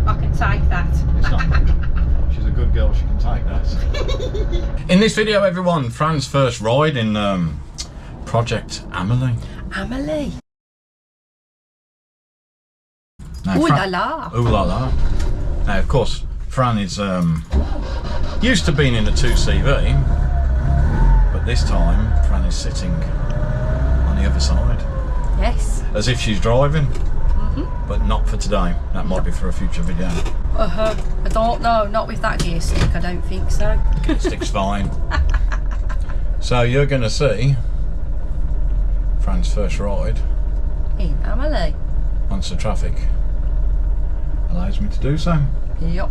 I can take that. It's not. She's a good girl, she can take that. In this video, everyone, Fran's first ride in Project Amelie. Amelie. Now, Ooh la la. Ooh la la. Now, of course, Fran is used to being in a 2CV, but this time Fran is sitting on the other side. Yes. As if she's driving, but not for today. That might be for a future video. I don't know, not with that gear stick, I don't think so. Gear stick's fine. So you're going to see Fran's first ride In Amelie. once the traffic allows me to do so. Yep.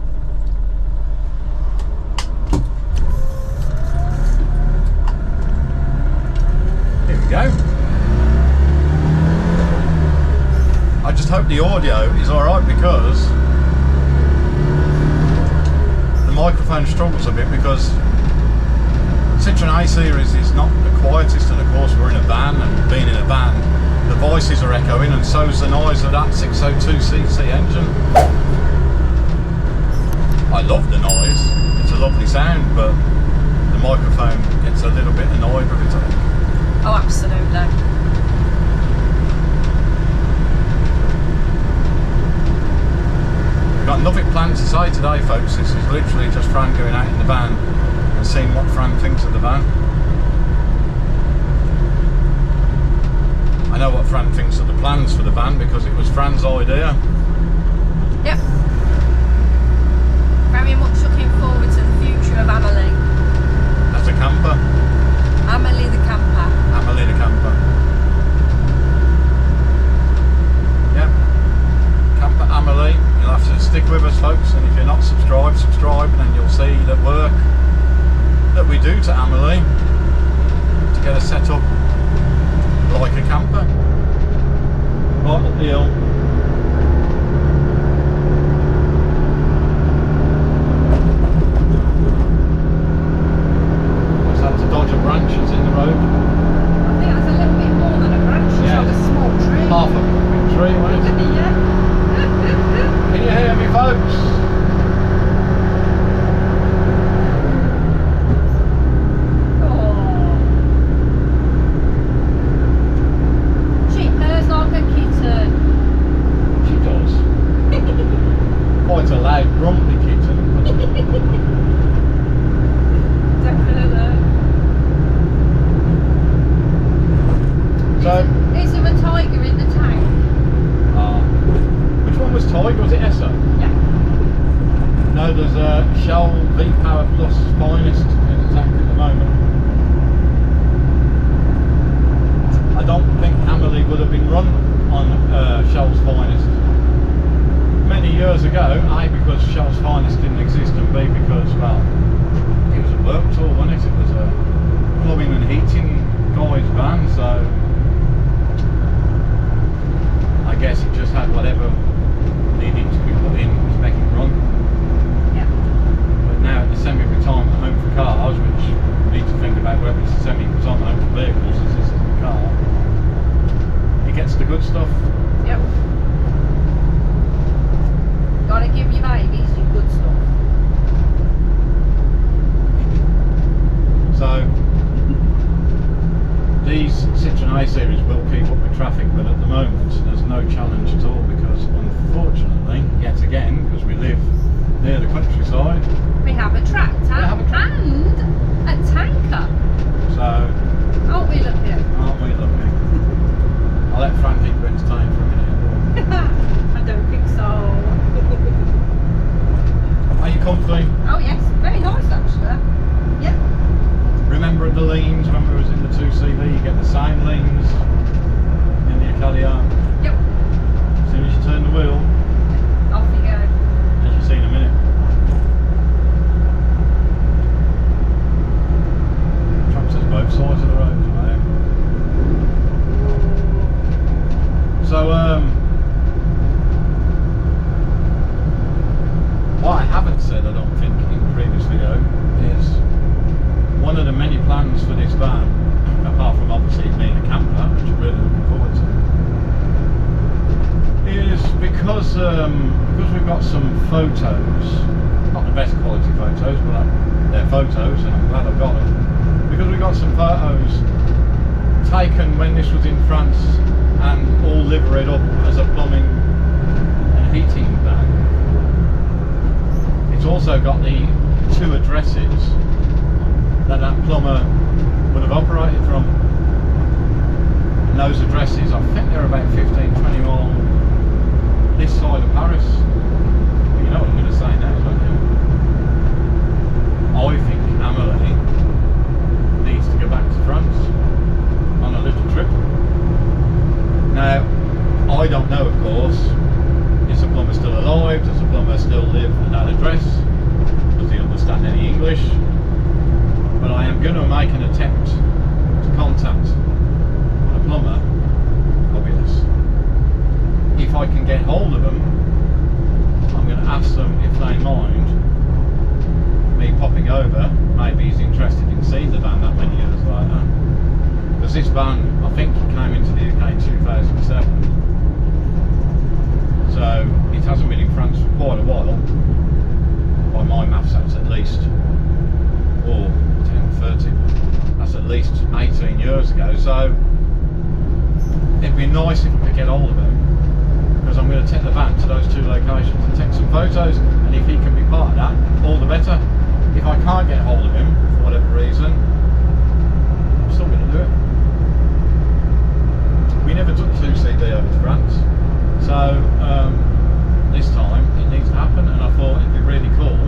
Here we go. I just hope the audio is alright because the microphone struggles a bit because Citroen A series is not the quietest, and of course we're in a van, and being in a van the voices are echoing, and so's the noise of that 602cc engine. I love the noise, it's a lovely sound, but the microphone gets a little bit annoyed with it, I think. Oh, absolutely. We've got nothing planned to say today, folks. This is literally just Fran going out in the van and seeing what Fran thinks of the van. I know what Fran thinks of the plans for the van because it was Fran's idea. Yep. Very much looking forward to the future of Amelie. As a camper. Amelie the camper. Amelie the camper. Yep. Camper Amelie. You'll have to stick with us, folks, and if you're not subscribed, subscribe, and then you'll see the work that we do to Amelie to get her set up like a camper. Right up the hill. Just had to dodge a branch that's in the road. I think that's a little bit more than a branch, it's Yeah. like a small tree. Half a big tree, wasn't it? Yeah. Can you hear me, folks? Oh. She purrs like a kitten. She does. Quite a loud, grumpy kitten. Definitely. So, Is there a tiger in the tank? which one was Tiger? Was it Essa? Yeah. No, there's a Shell V-Power Plus Finest in the tank at the moment. I don't think Amelie would have been run on Shell's Finest many years ago. A, because Shell's Finest didn't exist, and B, because, well, it was a work tool, wasn't it? It was a plumbing and heating guy's van, so I guess it just had whatever needed to be put in to make it run. Yeah. But now at the semi-retirement home for cars, which we need to think about whether it's a semi-retirement home for vehicles as this is a car, it gets the good stuff. Yep. Gotta give your babies your good stuff. So these Citroen A series will keep up with traffic, but at the moment there's no challenge at all because unfortunately, yet again, because we live near the countryside, We have a tractor and a tanker. so Aren't we lucky? aren't we lucky? I'll let Fran keep you entertained for a minute. I don't think so. Are you comfy? Oh yes, very nice actually. Yep. Remember the leans when we was in the 2CV, you get the same leans in the Acadiane. Yep. As soon as you turn the wheel, Off you go. as you see in a minute. Tractors both sides of the road. Right? So what I haven't said, I don't think, in the previous video is one of the many plans for this van, apart from obviously it being a camper, which I'm really looking forward to, is because we've got some photos, not the best quality photos, but they're photos, and I'm glad I've got them, because we got some photos taken when this was in France and all liveried up as a plumbing and heating van. It's also got the 2 addresses that plumber would have operated from. And those addresses, I think they're about 15-20 miles this side of Paris. But you know what I'm going to say now, don't you? I think Amelie needs to go back to France on a little trip. Now, I don't know, of course, is the plumber still alive? Does the plumber still live at that address? Does he understand any English? But I am going to make an attempt to contact a plumber, obvious. If I can get hold of them, I'm going to ask them if they mind me popping over. Maybe he's interested in seeing the van that many years later. Because this van, I think it came into the UK in 2007. So it hasn't been in France for quite a while. By my maths, that's at least 10, 30. That's at least 18 years ago. So it'd be nice if I could get hold of him, because I'm going to take the van to those 2 locations and take some photos, and if he can be part of that, all the better. If I can't get hold of him for whatever reason, I'm still going to do it. We never took 2CV over to France, so this time it needs to happen, and I thought it'd be really cool.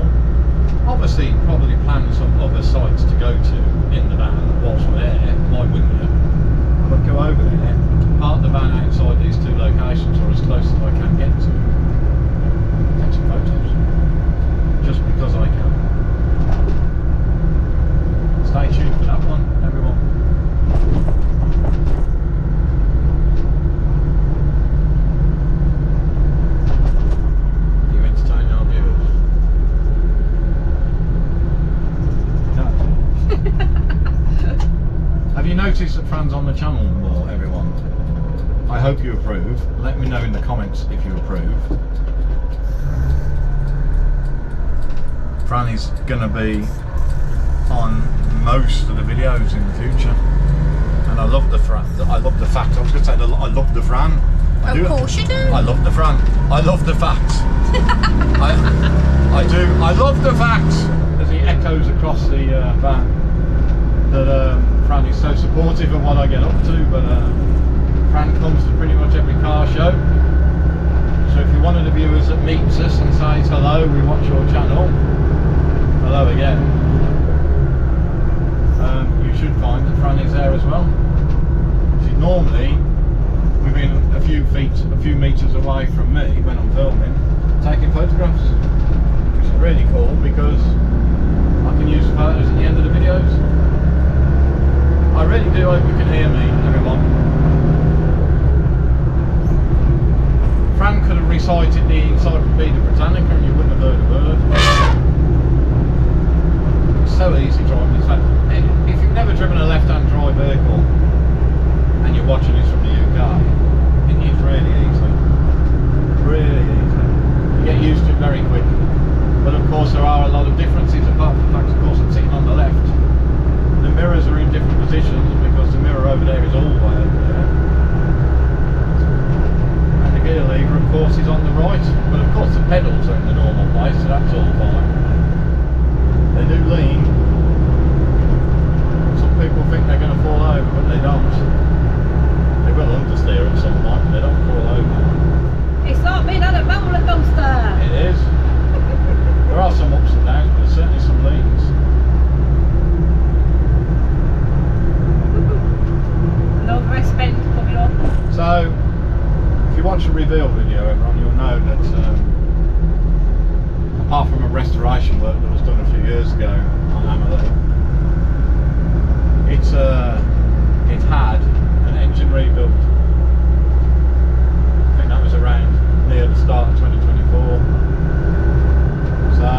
Obviously, probably plan some other sites to go to in the van whilst we're there, why wouldn't you? But go over there, park the van outside these 2 locations, or as close as I can get to, take some photos, just because I can. Stay tuned for that one, everyone. You entertain our viewers? No. Have you noticed that Fran's on the channel more, everyone? I hope you approve. Let me know in the comments if you approve. Fran is going to be on most of the videos in the future, and I love the Fran. I love the fact. I was going to say I love the Fran. Of course you do. I love the Fran. I love the fact. I do. I love the fact, as he echoes across the van, that Fran is so supportive of what I get up to. But Fran comes to pretty much every car show. So if you're one of the viewers that meets us and says hello, we watch your channel, hello again. You should find that Fran is there as well. She's normally within a few meters away from me when I'm filming, taking photographs, which is really cool because I can use the photos at the end of the videos. I really do hope you can hear me, everyone. Fran could have recited the Encyclopedia Britannica and you wouldn't have heard a word. It's so easy driving this van. If you've never driven a left-hand drive vehicle and you're watching this from the UK, it is really easy. Really easy. You get used to it very quick. But of course there are a lot of differences, apart from the fact, of course, I'm sitting on the left. The mirrors are in different positions because the mirror over there is all the way over there. And the gear lever, of course, is on the right. But of course the pedals are in the normal place, so that's all fine. They do lean. Some people think they're going to fall over, but they don't. They will understeer at some point, but they don't fall over. It's like being on a roller coaster. It is. There are some ups and downs, but there's certainly some leans. No wristband coming up. So, if you watch the reveal video, everyone, you'll know that apart from a restoration work that was done a few years ago on Amelie, it had an engine rebuild. I think that was around near the start of 2024. So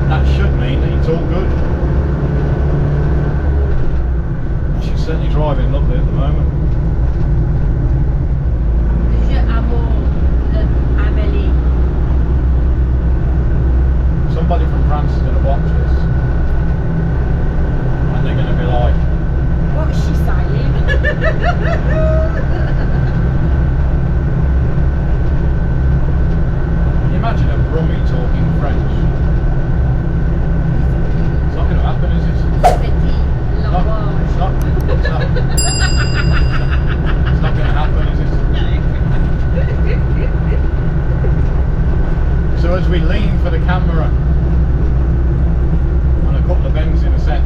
that should mean that it's all good. She's certainly driving lovely at the moment. Je amo le Amélie. Can you imagine a Brummie talking French? It's not going to happen, is it? Petit It's not going to happen, is it? So as we lean for the camera on a couple of bends in a sec,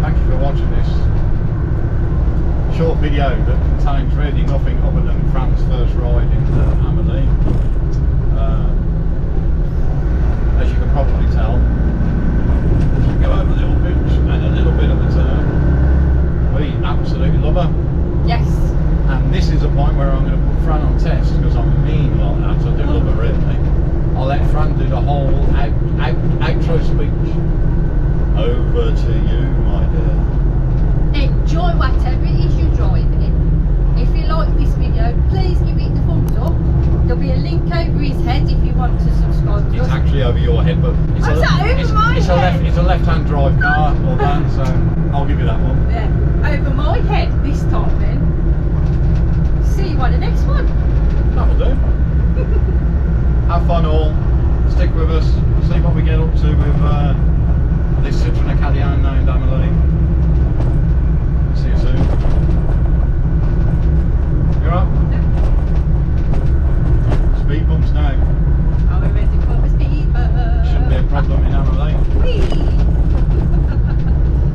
thank you for watching this short video that contains really nothing other than Fran's first ride in Amelie. As you can probably tell, we go over little boots and a little bit of a turn. We absolutely love her. Yes. And this is a point where I'm going to put Fran on test because I'm mean like that. I do love her really. I'll let Fran do the whole outro speech. Over to you, my dear. Enjoy whatever it is you're driving. If you like this video, please give it the thumbs up. There'll be a link over his head if you want to subscribe to It's us. actually over your head, but it's What's that, over my head? It's a left-hand drive car or van, so I'll give you that one. Yeah, over my head this time then. See you on the next one. That'll do. Have fun all. Stick with us. See what we get up to with this Citroen Acadiane named Amelie. See you soon. You're up? Speed bumps now. Are we ready for the speed bump? Shouldn't be a problem in Amelie.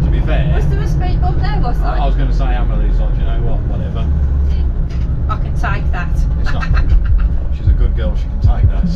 To be fair, Was there a speed bump there or I something? was going to say Amelie's like, you know what, whatever. I can take that. It's not. She's a good girl, she can take that.